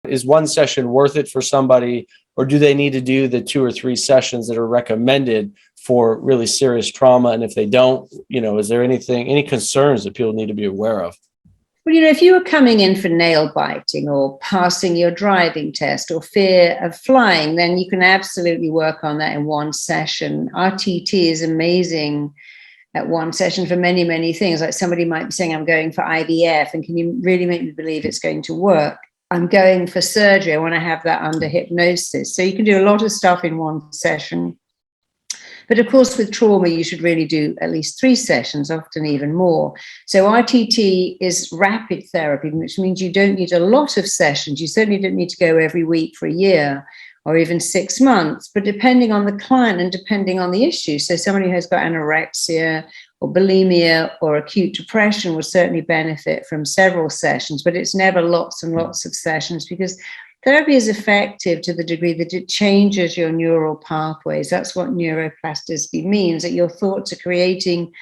Is one session worth it for somebody, or do they need to do the 2 or 3 sessions that are recommended for really serious trauma? And if they don't, is there any concerns that people need to be aware of? Well, if you were coming in for nail biting or passing your driving test or fear of flying, then you can absolutely work on that in one session. RTT is amazing at one session for many, many things. Like somebody might be saying, I'm going for IVF, and can you really make me believe it's going to work? I'm going for surgery. I want to have that under hypnosis. So you can do a lot of stuff in one session. But of course, with trauma, you should really do at least 3 sessions, often even more. So RTT is rapid therapy, which means you don't need a lot of sessions. You certainly don't need to go every week for a year or even 6 months, but depending on the client and depending on the issue. So somebody who has got anorexia or bulimia or acute depression will certainly benefit from several sessions, but it's never lots and lots of sessions, because therapy is effective to the degree that it changes your neural pathways. That's what neuroplasticity means, that your thoughts are creating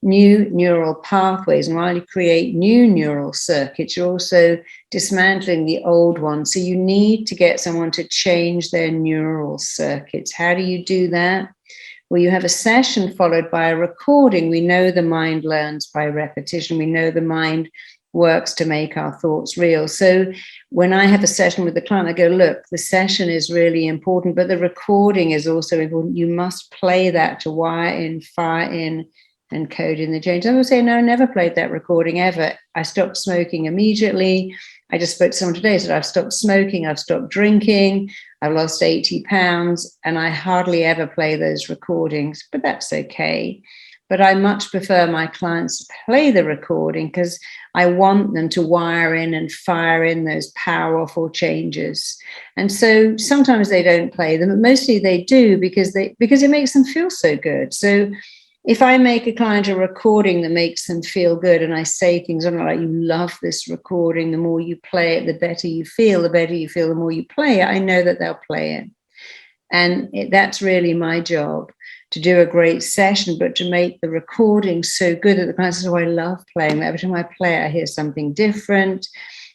new neural pathways. And while you create new neural circuits, you're also dismantling the old ones. So you need to get someone to change their neural circuits. How do you do that? Well, you have a session followed by a recording. We know the mind learns by repetition. We know the mind works to make our thoughts real. So when I have a session with the client, I go, look, the session is really important, but the recording is also important. You must play that to wire in, fire in, and code in the change. I will say, no, I never played that recording ever. I stopped smoking immediately. I just spoke to someone today, said I've stopped smoking, I've stopped drinking, I've lost 80 pounds, and I hardly ever play those recordings, but that's okay. But I much prefer my clients to play the recording, because I want them to wire in and fire in those powerful changes. And so sometimes they don't play them, but mostly they do, because it makes them feel so good. So if I make a client a recording that makes them feel good, and I say things like, you love this recording, the more you play it, the better you feel, the more you play it, I know that they'll play it. And that's really my job, to do a great session, but to make the recording so good that the client says, oh, I love playing that. Every time I play it, I hear something different.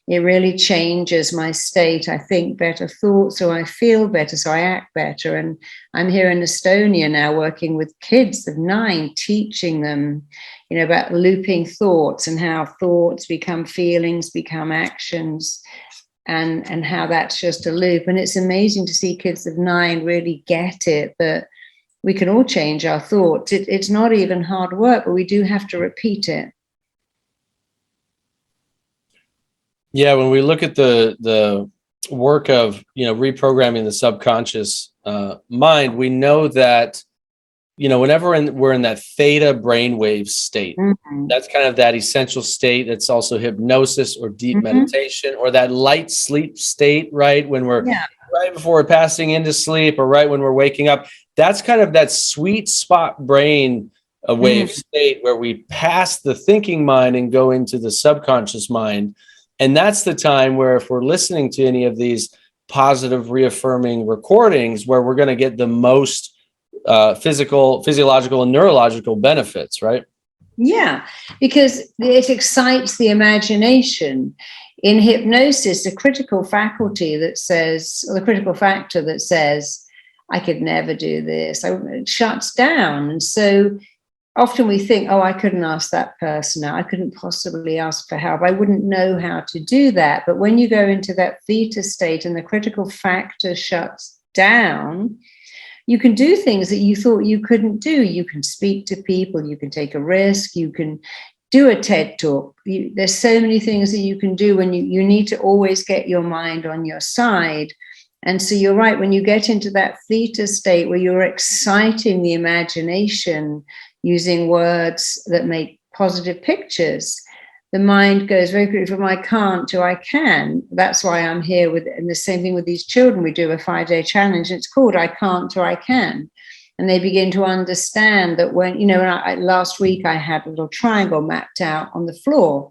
It really changes my state. I think better thoughts, so I feel better, so I act better. And I'm here in Estonia now working with kids of 9, teaching them, about looping thoughts and how thoughts become feelings, become actions, and how that's just a loop. And it's amazing to see kids of 9 really get it, that we can all change our thoughts. It's not even hard work, but we do have to repeat it. Yeah, when we look at the work of reprogramming the subconscious mind, we know that whenever we're in that theta brainwave state, that's kind of that essential state. That's also hypnosis or deep meditation, or that light sleep state, right? When we're right before we're passing into sleep, or right when we're waking up. That's kind of that sweet spot brain wave state where we pass the thinking mind and go into the subconscious mind. And that's the time where, if we're listening to any of these positive reaffirming recordings, where we're going to get the most physiological and neurological benefits, right? Yeah, because it excites the imagination. In hypnosis, the critical faculty that says, or the critical factor that says, I could never do this, it shuts down. And so often we think, oh, I couldn't ask that person out. I couldn't possibly ask for help. I wouldn't know how to do that. But when you go into that theta state and the critical factor shuts down, you can do things that you thought you couldn't do. You can speak to people. You can take a risk. You can do a TED talk. There's so many things that you can do when you need to always get your mind on your side. And so you're right, when you get into that theta state where you're exciting the imagination using words that make positive pictures, the mind goes very quickly from I can't to I can. That's why I'm here with, and the same thing with these children. We do a 5-day challenge. It's called I can't to I can. And they begin to understand that when, last week I had a little triangle mapped out on the floor,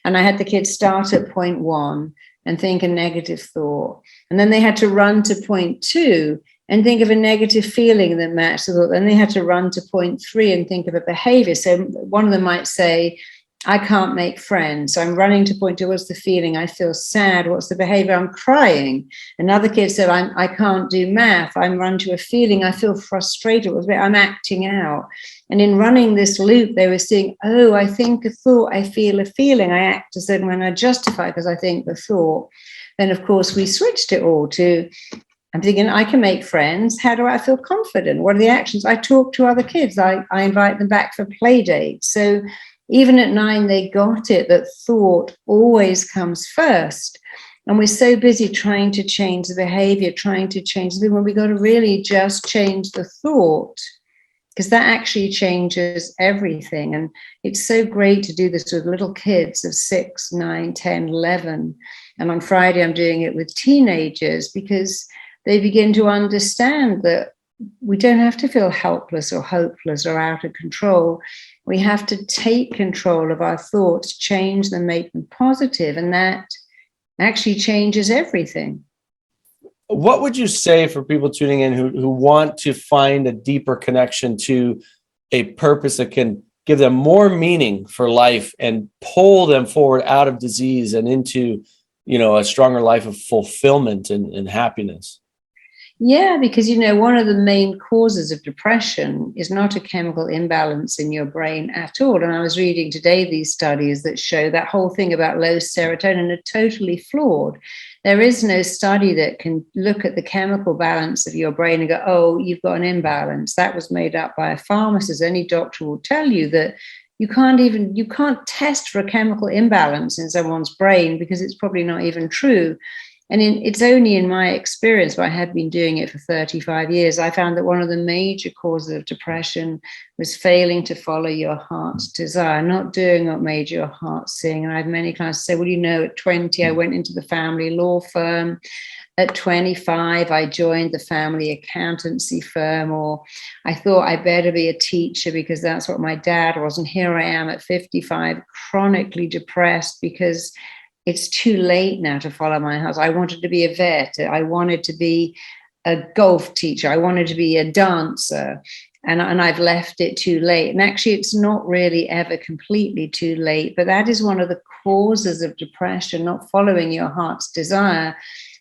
and I had the kids start at point 1 and think a negative thought. And then they had to run to point 2 and think of a negative feeling that matched the thought. Then they had to run to point 3 and think of a behavior. So one of them might say, I can't make friends. So I'm running to point 2. What's the feeling? I feel sad. What's the behavior? I'm crying. Another kid said, I can't do math. I'm run to a feeling. I feel frustrated. I'm acting out. And in running this loop, they were seeing, oh, I think a thought, I feel a feeling. I act as though when I justify because I think the thought. Then, of course, we switched it all to, I'm thinking, I can make friends. How do I feel confident? What are the actions? I talk to other kids. I invite them back for play dates. So even at 9, they got it that thought always comes first. And we're so busy trying to change the behavior, trying to change the when we got to really just change the thought, because that actually changes everything. And it's so great to do this with little kids of 6, 9, 10, 11. And on Friday, I'm doing it with teenagers, because they begin to understand that we don't have to feel helpless or hopeless or out of control. We have to take control of our thoughts, change them, make them positive, and that actually changes everything. What would you say for people tuning in who want to find a deeper connection to a purpose that can give them more meaning for life and pull them forward out of disease and into, a stronger life of fulfillment and happiness? Yeah, because, one of the main causes of depression is not a chemical imbalance in your brain at all. And I was reading today these studies that show that whole thing about low serotonin are totally flawed. There is no study that can look at the chemical balance of your brain and go, oh, you've got an imbalance. That was made up by a pharmacist. Any doctor will tell you that you can't test for a chemical imbalance in someone's brain, because it's probably not even true. And it's only in my experience, but I had been doing it for 35 years, I found that one of the major causes of depression was failing to follow your heart's desire, not doing what made your heart sing. And I had many clients say, well, at 20, I went into the family law firm. At 25, I joined the family accountancy firm, or I thought I better be a teacher because that's what my dad was. And here I am at 55, chronically depressed because it's too late now to follow my heart. I wanted to be a vet. I wanted to be a golf teacher. I wanted to be a dancer. And I've left it too late. And actually, it's not really ever completely too late. But that is one of the causes of depression, not following your heart's desire.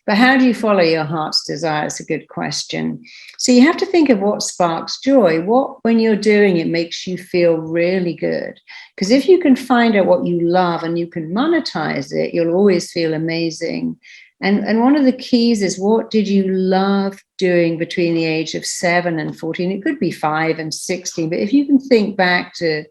But how do you follow your heart's desire? It's a good question. So you have to think of what sparks joy. What, when you're doing it, makes you feel really good. Because if you can find out what you love and you can monetize it, you'll always feel amazing. And one of the keys is, what did you love doing between the age of 7 and 14? It could be 5 and 16. But if you can think back to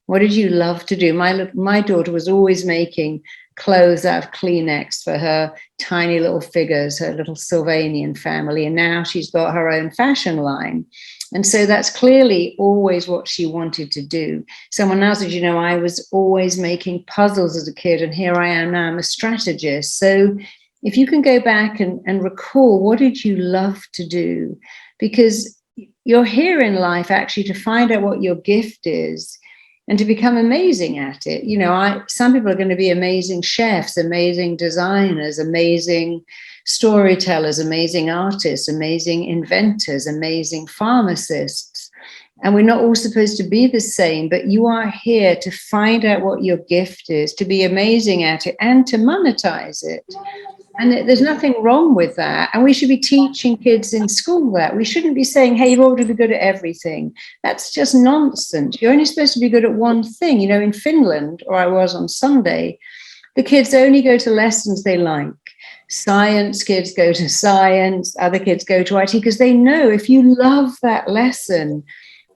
what did you love to do? My daughter was always making clothes out of Kleenex for her tiny little figures, her little Sylvanian family. And now she's got her own fashion line. And so that's clearly always what she wanted to do. Someone else said, I was always making puzzles as a kid, and here I am now, I'm a strategist. So if you can go back and recall, what did you love to do? Because you're here in life actually to find out what your gift is and to become amazing at it. Some people are going to be amazing chefs, amazing designers, amazing storytellers, amazing artists, amazing inventors, amazing pharmacists. And we're not all supposed to be the same, but you are here to find out what your gift is, to be amazing at it, and to monetize it. And there's nothing wrong with that. And we should be teaching kids in school that. We shouldn't be saying, hey, you've got to be good at everything. That's just nonsense. You're only supposed to be good at one thing. In Finland, or I was on Sunday, the kids only go to lessons they like. Science kids go to science, other kids go to IT, because they know if you love that lesson,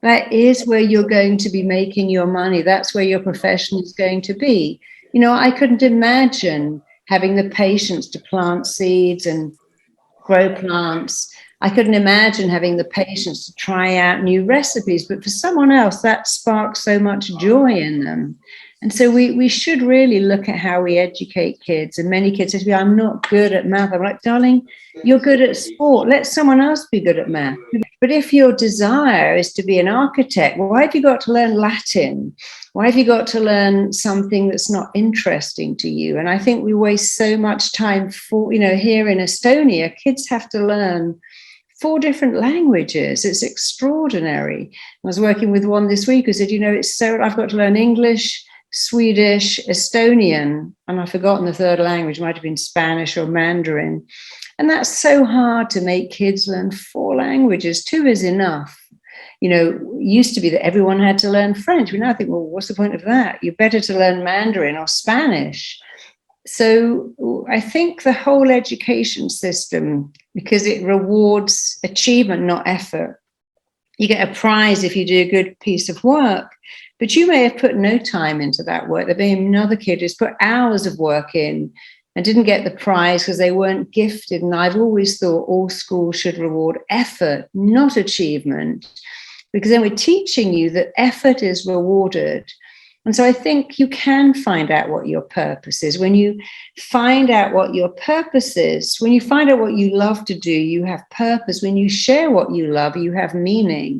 that is where you're going to be making your money. That's where your profession is going to be. I couldn't imagine having the patience to plant seeds and grow plants. I couldn't imagine having the patience to try out new recipes, but for someone else, that sparks so much joy in them. And so we should really look at how we educate kids. And many kids say to me, I'm not good at math. I'm like, darling, you're good at sport. Let someone else be good at math. But if your desire is to be an architect, why have you got to learn Latin? Why have you got to learn something that's not interesting to you? And I think we waste so much time here in Estonia, kids have to learn 4 different languages. It's extraordinary. I was working with one this week who said, I've got to learn English, Swedish, Estonian, and I've forgotten the third language. It might have been Spanish or Mandarin. And that's so hard to make kids learn 4 languages. 2 is enough. It used to be that everyone had to learn French. We now think, well, what's the point of that? You're better to learn Mandarin or Spanish. So I think the whole education system, because it rewards achievement, not effort. You get a prize if you do a good piece of work, but you may have put no time into that work. There may be another kid who's put hours of work in and didn't get the prize because they weren't gifted. And I've always thought all schools should reward effort, not achievement, because then we're teaching you that effort is rewarded. And so I think you can find out what your purpose is. When you find out what your purpose is, when you find out what you love to do, you have purpose. When you share what you love, you have meaning.